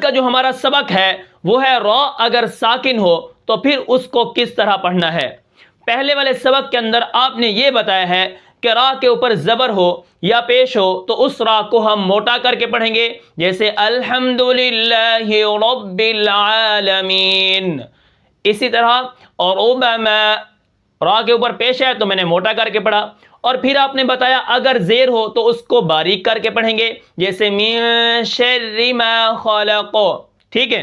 کا جو ہمارا سبق ہے وہ ہے را اگر ساکن ہو تو پھر اس کو کس طرح پڑھنا ہے۔ پہلے والے سبق کے اندر آپ نے یہ بتایا ہے کہ را کے اوپر زبر ہو یا پیش ہو تو اس را کو ہم موٹا کر کے پڑھیں گے، جیسے الحمدللہ رب العالمین۔ اسی طرح اور را کے اوپر پیش ہے تو میں نے موٹا کر کے پڑھا، اور پھر آپ نے بتایا اگر زیر ہو تو اس کو باریک کر کے پڑھیں گے، جیسے من شر ما خلق، ٹھیک ہے۔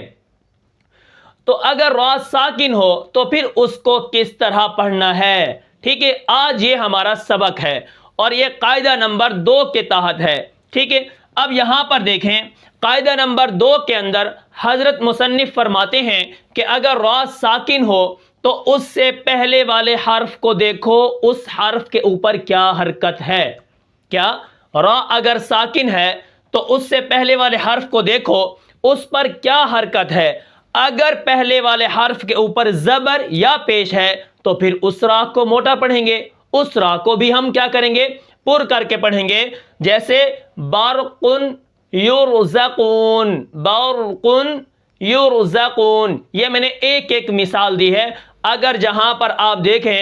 تو اگر را ساکن ہو تو پھر اس کو کس طرح پڑھنا ہے، ٹھیک ہے۔ آج یہ ہمارا سبق ہے اور یہ قاعدہ نمبر 2 کے تحت ہے، ٹھیک ہے۔ اب یہاں پر دیکھیں قاعدہ نمبر 2 کے اندر حضرت مصنف فرماتے ہیں کہ اگر را ساکن ہو تو اس سے پہلے والے حرف کو دیکھو، اس حرف کے اوپر کیا حرکت ہے۔ کیا را اگر ساکن ہے تو اس سے پہلے والے حرف کو دیکھو، اس پر کیا حرکت ہے۔ اگر پہلے والے حرف کے اوپر زبر یا پیش ہے تو پھر اس را کو موٹا پڑھیں گے، اس را کو بھی ہم کیا کریں گے، پر کر کے پڑھیں گے، جیسے بارقن یرزقون، بارقن یرزقون۔ یہ میں نے ایک ایک مثال دی ہے۔ اگر جہاں پر آپ دیکھیں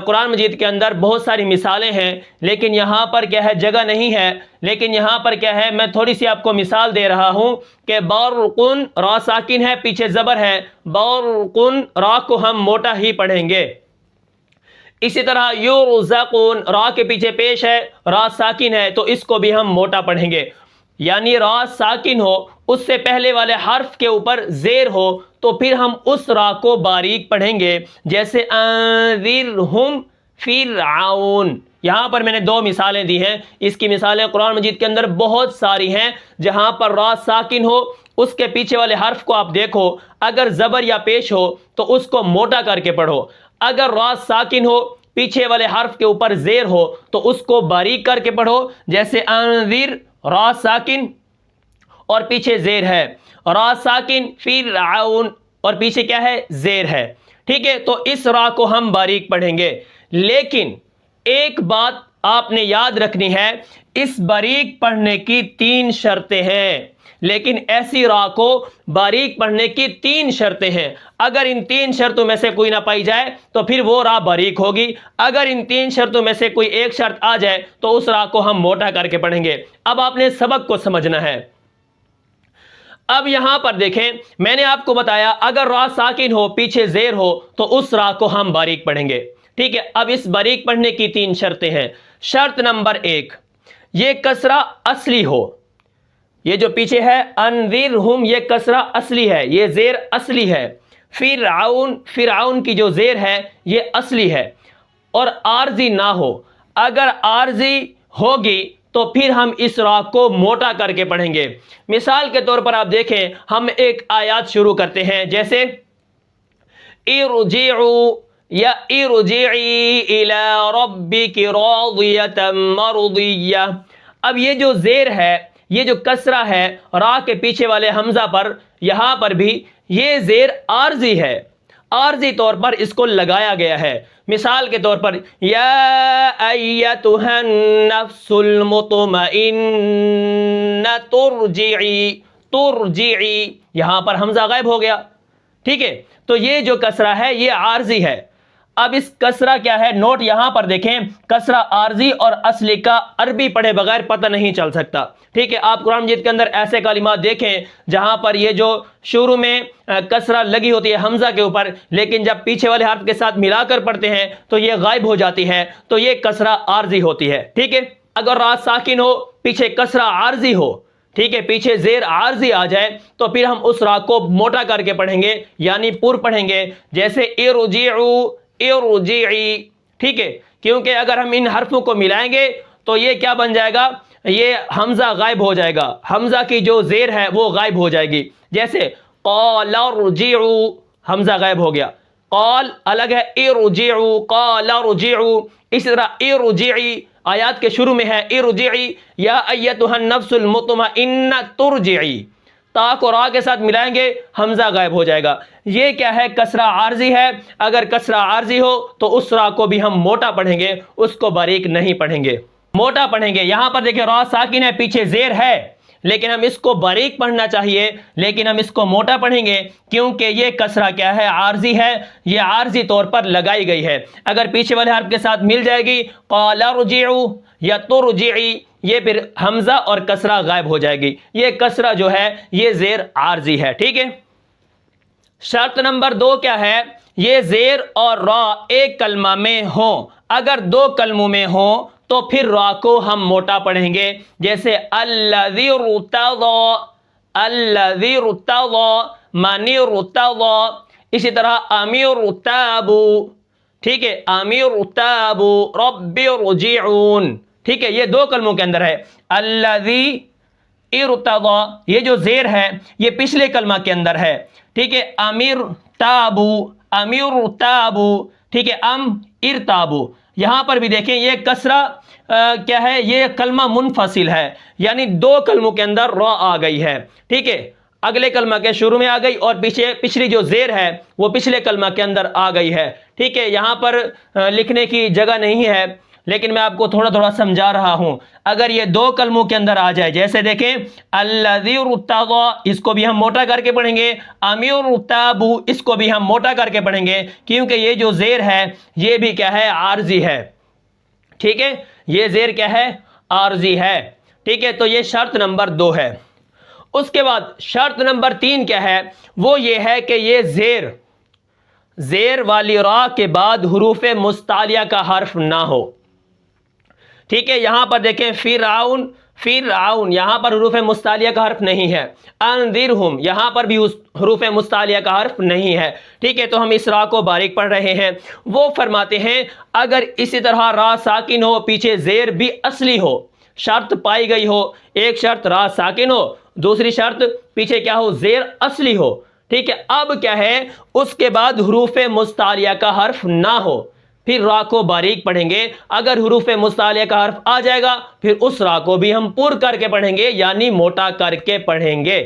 قرآن مجید کے اندر بہت ساری مثالیں ہیں، لیکن یہاں پر کیا ہے، جگہ نہیں ہے، لیکن یہاں پر کیا ہے، میں تھوڑی سی آپ کو مثال دے رہا ہوں کہ بارقن را ساکن ہے، پیچھے زبر ہے، بارقن را کو ہم موٹا ہی پڑھیں گے۔ اسی طرح یرزقون را کے پیچھے پیش ہے، را ساکن ہے تو اس کو بھی ہم موٹا پڑھیں گے۔ یعنی را ساکن ہو، اس سے پہلے والے حرف کے اوپر زیر ہو تو پھر ہم اس را کو باریک پڑھیں گے، جیسے انذرہم فرعون۔ یہاں پر میں نے 2 مثالیں دی ہیں، اس کی مثالیں قرآن مجید کے اندر بہت ساری ہیں جہاں پر را ساکن ہو، اس کے پیچھے والے حرف کو آپ دیکھو، اگر زبر یا پیش ہو تو اس کو موٹا کر کے پڑھو، اگر را ساکن ہو پیچھے والے حرف کے اوپر زیر ہو تو اس کو باریک کر کے پڑھو، جیسے انذر را ساکن اور پیچھے زیر ہے، را ساکن فرعون اور پیچھے کیا ہے، زیر ہے، ٹھیک ہے۔ تو اس را کو ہم باریک پڑھیں گے، لیکن ایک بات آپ نے یاد رکھنی ہے، اس باریک پڑھنے کی 3 شرطیں ہیں، لیکن ایسی را کو باریک پڑھنے کی 3 شرطیں ہیں۔ اگر ان 3 شرطوں میں سے کوئی نہ پائی جائے تو پھر وہ را باریک ہوگی، اگر ان 3 شرطوں میں سے کوئی ایک شرط آ جائے تو اس را کو ہم موٹا کر کے پڑھیں گے۔ اب آپ نے سبق کو سمجھنا ہے۔ اب یہاں پر دیکھیں، میں نے آپ کو بتایا اگر را ساکن ہو پیچھے زیر ہو تو اس را کو ہم باریک پڑھیں گے، ٹھیک ہے۔ اب اس باریک پڑھنے کی 3 شرطیں ہیں۔ شرط نمبر 1، یہ کسرہ اصلی ہو، یہ جو پیچھے ہے انذرہم، یہ کسرہ اصلی ہے، یہ زیر اصلی ہے۔ فرعون، فرعون کی جو زیر ہے یہ اصلی ہے، اور عارضی نہ ہو۔ اگر عارضی ہوگی تو پھر ہم اس را کو موٹا کر کے پڑھیں گے۔ مثال کے طور پر آپ دیکھیں، ہم ایک آیات شروع کرتے ہیں، جیسے ارجعوا یا ارجعی الی ربک راضیۃ مرضیہ۔ اب یہ جو زیر ہے، یہ جو کسرہ ہے را کے پیچھے والے حمزہ پر، یہاں پر بھی یہ زیر عارضی ہے، عارضی طور پر اس کو لگایا گیا ہے۔ مثال کے طور پر یا ایتھا النفس المطمئنہ ترجعی، ترجعی، یہاں پر حمزہ غائب ہو گیا، ٹھیک ہے۔ تو یہ جو کسرہ ہے یہ عارضی ہے۔ اب اس کسرہ کیا ہے، نوٹ یہاں پر دیکھیں، کسرہ عارضی اور اصلی کا عربی پڑھے بغیر پتہ نہیں چل سکتا، ٹھیک ہے۔ آپ قرآن مجید کے اندر ایسے کلمات دیکھیں جہاں پر یہ جو شروع میں کسرہ لگی ہوتی ہے حمزہ کے اوپر، لیکن جب پیچھے والے حرف کے ساتھ ملا کر پڑھتے ہیں تو یہ غائب ہو جاتی ہے، تو یہ کسرہ عارضی ہوتی ہے، ٹھیک ہے۔ اگر را ساکن ہو پیچھے کسرہ عارضی ہو، ٹھیک ہے، پیچھے زیر عارضی آ جائے تو پھر ہم اس را کو موٹا کر کے پڑھیں گے، یعنی پر پڑھیں گے، جیسے ارجعوا، ارجعی، ٹھیک ہے۔ کیونکہ اگر ہم ان حرفوں کو ملائیں گے تو یہ کیا بن جائے گا، یہ حمزہ غائب ہو جائے گا، حمزہ کی جو زیر ہے وہ غائب ہو جائے گی، جیسے قال ارجعوا، حمزہ غائب ہو گیا، قال الگ ہے، ارجعوا، قال ارجعوا۔ اسی طرح ارجعی آیات کے شروع میں ہے، ارجعی یا ایتھا النفس المطمئنہ ترجعی، تا کو را کے ساتھ ملائیں گے، حمزہ غائب ہو جائے گا۔ یہ کیا ہے، کسرہ عارضی ہے۔ اگر کسرہ عارضی ہو تو اس را کو بھی ہم موٹا پڑھیں گے، اس کو باریک نہیں پڑھیں گے، موٹا پڑھیں گے۔ یہاں پر دیکھیں را ساکن ہے، پیچھے زیر ہے، لیکن ہم اس کو باریک پڑھنا چاہیے، لیکن ہم اس کو موٹا پڑھیں گے کیونکہ یہ کسرہ کیا ہے؟ عارضی ہے، یہ عارضی طور پر لگائی گئی ہے۔ اگر پیچھے والے حرف کے ساتھ مل جائے گی قال ارجعوا یا ترجعی، یہ پھر حمزہ اور کسرہ غائب ہو جائے گی، یہ کسرہ جو ہے یہ زیر عارضی ہے، ٹھیک ہے۔ شرط نمبر 2 کیا ہے؟ یہ زیر اور را ایک کلمہ میں ہوں، اگر 2 کلموں میں ہوں تو پھر را کو ہم موٹا پڑھیں گے، جیسے الذی ارتضی، الذی ارتضی، من ارتضی، اسی طرح امیر ارتابوا، ٹھیک ہے، امیر ارتابوا رب ارجعون، ٹھیک ہے، یہ 2 کلموں کے اندر ہے۔ الذی ارتضی یہ جو زیر ہے یہ پچھلے کلمہ کے اندر ہے، ٹھیک ہے، امیر تابو، امیر تابو، ٹھیک ہے، ارتابو، یہاں پر بھی دیکھیں یہ کسرہ کیا ہے؟ یہ کلمہ منفصل ہے، یعنی 2 کلموں کے اندر را آ گئی ہے، ٹھیک ہے، اگلے کلمہ کے شروع میں آ گئی اور پچھلی جو زیر ہے وہ پچھلے کلمہ کے اندر آ گئی ہے، ٹھیک ہے۔ یہاں پر لکھنے کی جگہ نہیں ہے لیکن میں آپ کو تھوڑا تھوڑا سمجھا رہا ہوں۔ اگر یہ 2 کلموں کے اندر آ جائے، جیسے دیکھیں الذی ارتضی، اس کو بھی ہم موٹا کر کے پڑھیں گے، امیر ارتابوا اس کو بھی ہم موٹا کر کے پڑھیں گے، کیونکہ یہ جو زیر ہے یہ بھی کیا ہے؟ عارضی ہے، ٹھیک ہے، یہ زیر کیا ہے؟ عارضی ہے، ٹھیک ہے۔ تو یہ شرط نمبر 2 ہے۔ اس کے بعد شرط نمبر 3 کیا ہے؟ وہ یہ ہے کہ یہ زیر والی را کے بعد حروف مستعلیہ کا حرف نہ ہو، ٹھیک ہے۔ یہاں پر دیکھیں فرعون، فرعون یہاں پر حروف مستعلیہ کا حرف نہیں ہے، انذرہم یہاں پر بھی حروف مستعلیہ کا حرف نہیں ہے، ٹھیک ہے۔ تو ہم اس را کو باریک پڑھ رہے ہیں۔ وہ فرماتے ہیں اگر اسی طرح را ساکن ہو، پیچھے زیر بھی اصلی ہو، شرط پائی گئی ہو، ایک شرط را ساکن ہو، دوسری شرط پیچھے کیا ہو؟ زیر اصلی ہو، ٹھیک ہے۔ اب کیا ہے؟ اس کے بعد حروف مستعلیہ کا حرف نہ ہو، پھر را کو باریک پڑھیں گے۔ اگر حروف مستعلیہ کا حرف آ جائے گا پھر اس را کو بھی ہم پر کر کے پڑھیں گے، یعنی موٹا کر کے پڑھیں گے،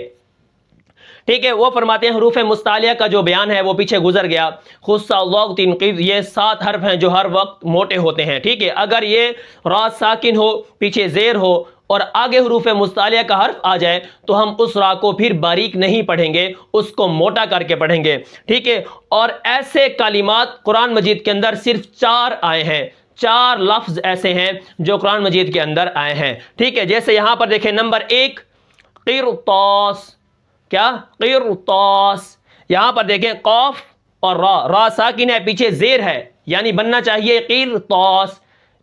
ٹھیک ہے۔ وہ فرماتے ہیں حروف مستعلیہ کا جو بیان ہے وہ پیچھے گزر گیا، خص وقت انقذ، یہ 7 حرف ہیں جو ہر وقت موٹے ہوتے ہیں، ٹھیک ہے۔ اگر یہ را ساکن ہو، پیچھے زیر ہو اور آگے حروف مستعلیہ کا حرف آ جائے تو ہم اس را کو پھر باریک نہیں پڑھیں گے، اس کو موٹا کر کے پڑھیں گے، ٹھیک ہے۔ اور ایسے کلمات قرآن مجید کے اندر صرف 4 آئے ہیں، 4 لفظ ایسے ہیں جو قرآن مجید کے اندر آئے ہیں، ٹھیک ہے۔ جیسے یہاں پر دیکھیں نمبر 1 قرطاس، کیا؟ قرطاس، یہاں پر دیکھیں قاف اور را ساکن ہے، پیچھے زیر ہے، یعنی بننا چاہیے قرطاس،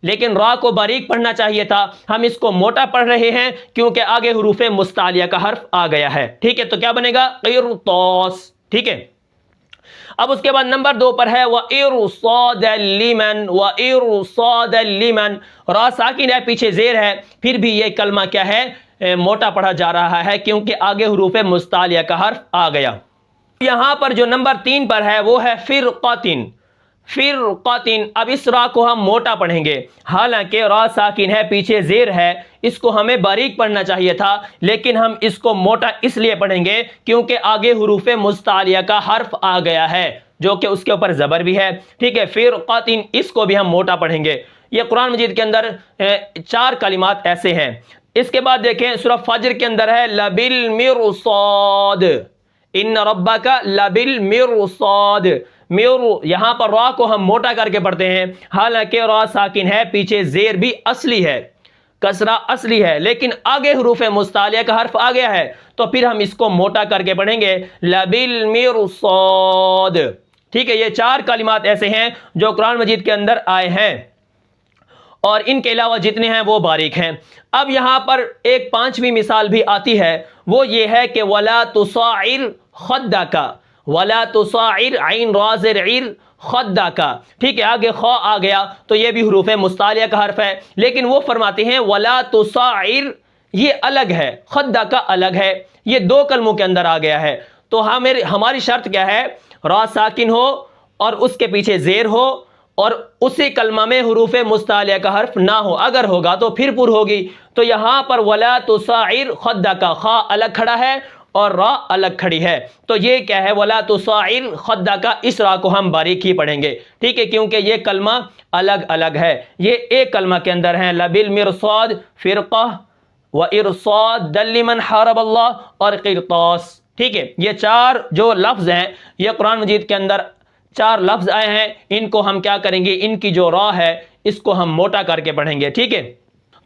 لیکن را کو باریک پڑھنا چاہیے تھا، ہم اس کو موٹا پڑھ رہے ہیں کیونکہ آگے حروف مستعلیہ کا حرف آ گیا ہے، ٹھیک ہے۔ تو کیا بنے گا؟ قرطاس، ٹھیک ہے۔ اب اس کے بعد نمبر 2 پر ہے وَإِرْصَادً لِمَنْ، وَإِرْصَادًا لِمَنْ، را ساکن ہے، پیچھے زیر ہے، پھر بھی یہ کلمہ کیا ہے؟ موٹا پڑھا جا رہا ہے کیونکہ آگے حروف مستعلیہ کا حرف آ گیا۔ یہاں پر جو نمبر 3 پر ہے وہ ہے فرقتن، فرقتن، اب اس را کو ہم موٹا پڑھیں گے، حالانکہ را ساکن ہے، پیچھے زیر ہے، اس کو ہمیں باریک پڑھنا چاہیے تھا لیکن ہم اس کو موٹا اس لیے پڑھیں گے کیونکہ آگے حروف مستعلیہ کا حرف آ گیا ہے جو کہ اس کے اوپر زبر بھی ہے، ٹھیک ہے۔ فرقتن اس کو بھی ہم موٹا پڑھیں گے۔ یہ قرآن مجید کے اندر 4 کلمات ایسے ہیں۔ اس کے بعد دیکھیں سورہ فجر کے اندر ہے لبالمرصاد، ان ربک لبالمرصاد، یہاں پر را کو ہم موٹا کر کے پڑھتے ہیں، حالانکہ را ساکن ہے، پیچھے زیر بھی اصلی ہے، کسرہ اصلی ہے، لیکن آگے حروف مستعلیہ کا حرف آ گیا ہے تو پھر ہم اس کو موٹا کر کے پڑھیں گے لبالمرصاد، ٹھیک ہے۔ یہ 4 کلمات ایسے ہیں جو قرآن مجید کے اندر آئے ہیں اور ان کے علاوہ جتنے ہیں وہ باریک ہیں۔ اب یہاں پر ایک 5ویں مثال بھی آتی ہے، وہ یہ ہے کہ وَلَا تُصَعِّرْ خَدَّكَ، وَلَا تُصَعِّرْ عین را زیر عیر خَدَّكَ، ٹھیک ہے۔ آگے خا آ گیا تو یہ بھی حروف مستعلیہ کا حرف ہے، لیکن وہ فرماتے ہیں وَلَا تُصَعِّرْ یہ الگ ہے، خَدَّكَ الگ ہے، یہ 2 کلموں کے اندر آ گیا ہے۔ تو ہماری شرط کیا ہے؟ را ساکن ہو اور اس کے پیچھے زیر ہو اور اسی کلمہ میں حروف مستعلیہ کا حرف نہ ہو، اگر ہوگا تو پھر پر ہوگی۔ تو یہاں پر وَلَا تُصَعِّرْ خَدَّكَ، خا الگ کھڑا ہے اور را الگ کھڑی ہے، تو یہ کیا ہے؟ وَلَا تُصَعِّرْ خَدَّكَ، اس را کو ہم باریک ہی پڑھیں گے، ٹھیک ہے، کیونکہ یہ کلمہ الگ الگ ہے، یہ ایک کلمہ کے اندر ہیں، لبالمرصاد، فرقہ، وَإِرْصَادًا لِمَنْ حَارَبَ اللَّهَ اور قرطاس. ٹھیک ہے، یہ چار جو لفظ ہیں یہ قرآن مجید کے اندر چار لفظ آئے ہیں. ان کو ہم کیا کریں گے، ان کی جو را ہے اس کو ہم موٹا کر کے پڑھیں گے. ٹھیک ہے،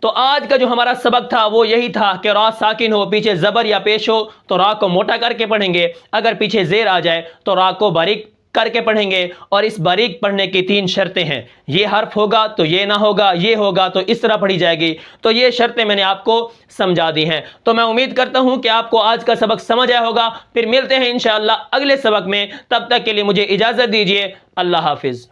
تو آج کا جو ہمارا سبق تھا وہ یہی تھا کہ را ساکن ہو، پیچھے زبر یا پیش ہو تو را کو موٹا کر کے پڑھیں گے، اگر پیچھے زیر آ جائے تو را کو باریک کر کے پڑھیں گے. اور اس باریک پڑھنے کی 3 شرطیں ہیں. یہ حرف ہوگا تو یہ نہ ہوگا، یہ ہوگا تو اس طرح پڑھی جائے گی. تو یہ شرطیں میں نے آپ کو سمجھا دی ہیں. تو میں امید کرتا ہوں کہ آپ کو آج کا سبق سمجھ آیا ہوگا. پھر ملتے ہیں انشاءاللہ اگلے سبق میں. تب تک کے لیے مجھے اجازت دیجیے. اللہ حافظ.